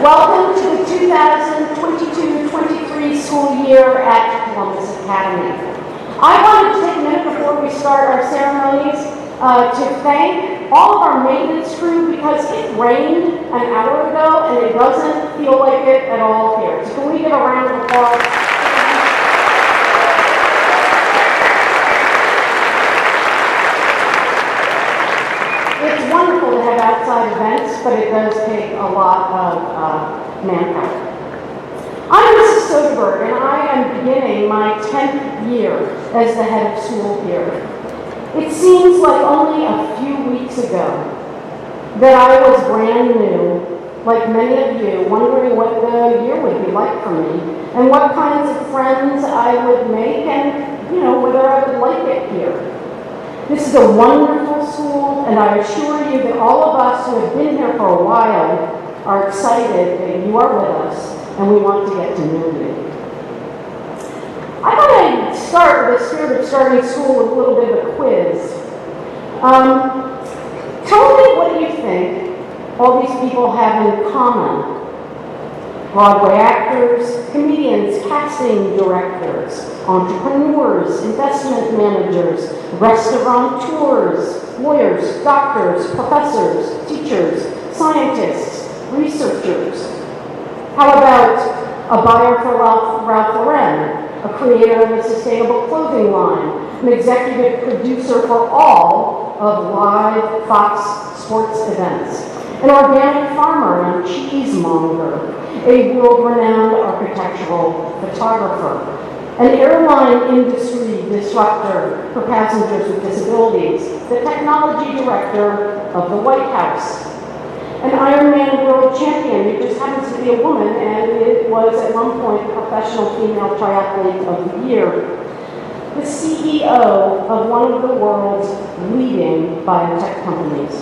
Welcome to the 2022-23 school year at Columbus Academy. I wanted to take a minute before we start our ceremonies to thank all of our maintenance crew because it rained an hour ago and it doesn't feel like it at all here. So can we give a round of applause? It's wonderful to have outside events, but it does take a lot of manpower. I'm Mrs. Soderberg, and I am beginning my 10th year as the head of school here. It seems like only a few weeks ago that I was brand new, like many of you, wondering what the year would be like for me, and what kinds of friends I would make, and, whether I would like it here. This is a wonderful school, and I assure you that all of us who have been here for a while are excited that you are with us, and we want to get to know you. I thought I'd start with the spirit of starting school with a little bit of a quiz. Tell me what you think all these people have in common. Broadway actors, comedians, casting directors, entrepreneurs, investment managers, restaurateurs, lawyers, doctors, professors, teachers, scientists, researchers. How about a buyer for Ralph Lauren, a creator of a sustainable clothing line, an executive producer for all of live Fox sports events, an organic farmer and cheesemonger, a world-renowned architectural photographer, an airline industry disruptor for passengers with disabilities, the technology director of the White House, an Ironman world champion who just happens to be a woman and it was at one point professional female triathlete of the year, the CEO of one of the world's leading biotech companies,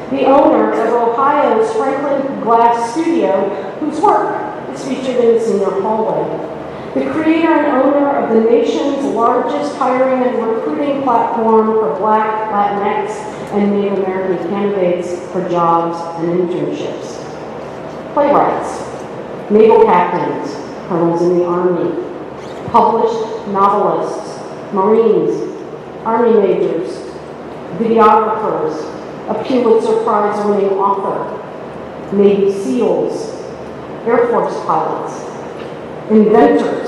the owner of Ohio's Franklin Glass Studio, whose work is featured in the senior hallway, the creator and owner of the nation's largest hiring and recruiting platform for Black, Latinx, and Native American candidates for jobs and internships. Playwrights, naval captains, colonels in the Army, published novelists, Marines, Army majors, videographers, a Pulitzer Prize-winning author, Navy SEALs, Air Force pilots, inventors,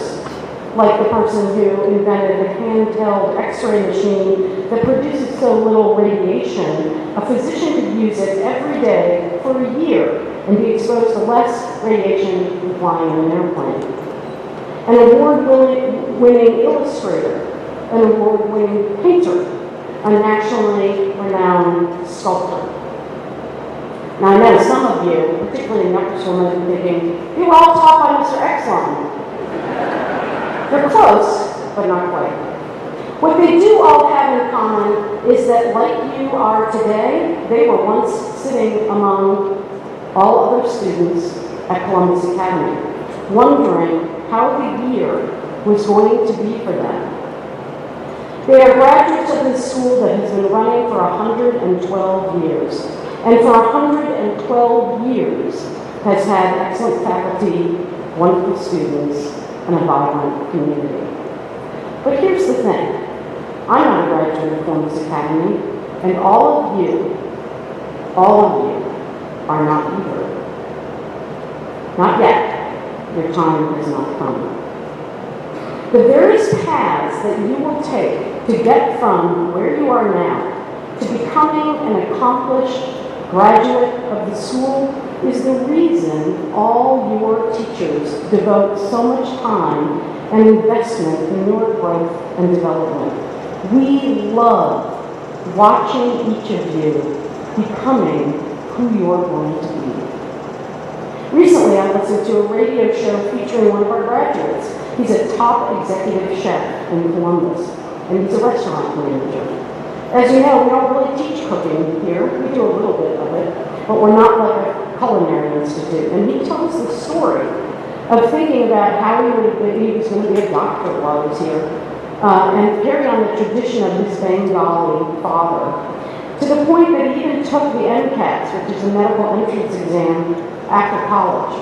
like the person who invented the handheld X-ray machine that produces so little radiation, a physician could use it every day for a year and be exposed to less radiation than flying in an airplane. An award-winning illustrator, an award-winning painter, a nationally renowned sculptor. Now I know some of you, particularly in upper school, might be thinking, you were all taught by Mr. Exlon. They're close, but not quite. What they do all have in common is that, like you are today, they were once sitting among all other students at Columbus Academy, wondering how the year was going to be for them. They are graduates of this school that has been running for 112 years, and for 112 years has had excellent faculty, wonderful students, and a vibrant community. But here's the thing. I'm not a graduate of Columbus Academy, and all of you are not either. Not yet. Your time has not come. The various paths that you will take to get from where you are now to becoming an accomplished graduate of the school is the reason all your teachers devote so much time and investment in your growth and development. We love watching each of you becoming who you're going to be. Recently, I listened to a radio show featuring one of our graduates. He's a top executive chef in Columbus, and he's a restaurant manager. As you know, we don't really teach cooking here. We do a little bit of it, but we're not like a culinary institute. And he tells the story of thinking about how he was going to be a doctor while he was here, and carry on the tradition of his Bengali father, to the point that he even took the MCATs, which is a medical entrance exam, after college.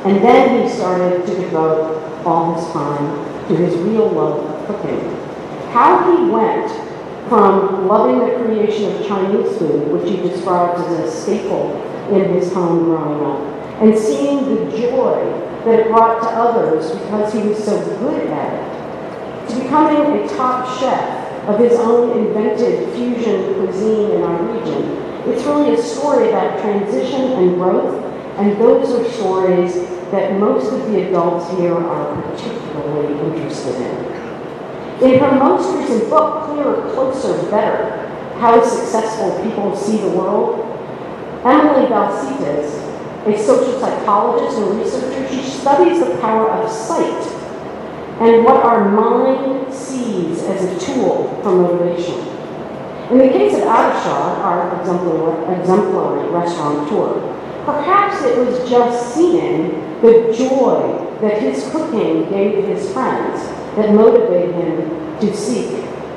And then he started to devote all his time to his real love of cooking. How he went from loving the creation of Chinese food, which he describes as a staple in his home growing up, and seeing the joy that it brought to others because he was so good at it, to becoming a top chef of his own invented fusion cuisine in our region. It's really a story about transition and growth, and those are stories that most of the adults here are particularly interested in. In her most recent book, Clearer, Closer, Better, How Successful People See the World, Emily Balcetis, a social psychologist and researcher, she studies the power of sight and what our mind sees as a tool for motivation. In the case of Adishar, our exemplary restaurateur, perhaps it was just seeing the joy that his cooking gave his friends that motivated him to seek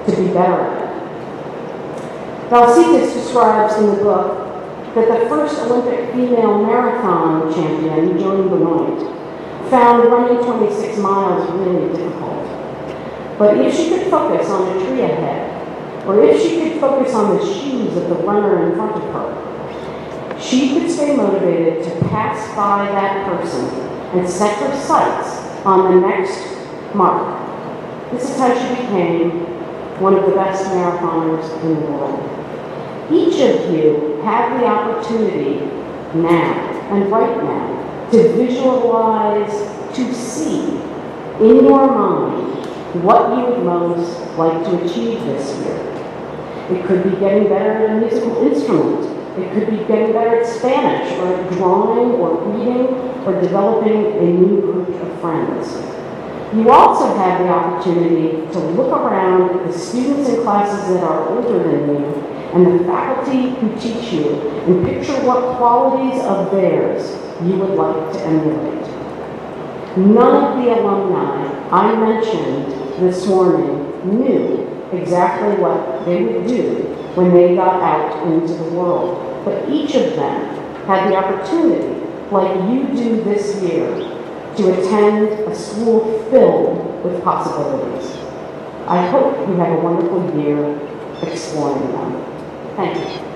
to be better at it. Balcetis describes in the book that the first Olympic female marathon champion, Joan Benoit, found running 26 miles really difficult. But if she could focus on the tree ahead, or if she could focus on the shoes of the runner in front of her, she could stay motivated to pass by that person and set her sights on the next mark. This is how she became one of the best marathoners in the world. Each of you have the opportunity now and right now to visualize, to see in your mind what you would most like to achieve this year. It could be getting better at a musical instrument. It could be getting better at Spanish, or at drawing, or reading, or developing a new group of friends. You also have the opportunity to look around at the students in classes that are older than you and the faculty who teach you and picture what qualities of theirs you would like to emulate. None of the alumni I mentioned this morning knew exactly what they would do when they got out into the world, but each of them had the opportunity, like you do this year, to attend a school filled with possibilities. I hope you have a wonderful year exploring them. Thank you.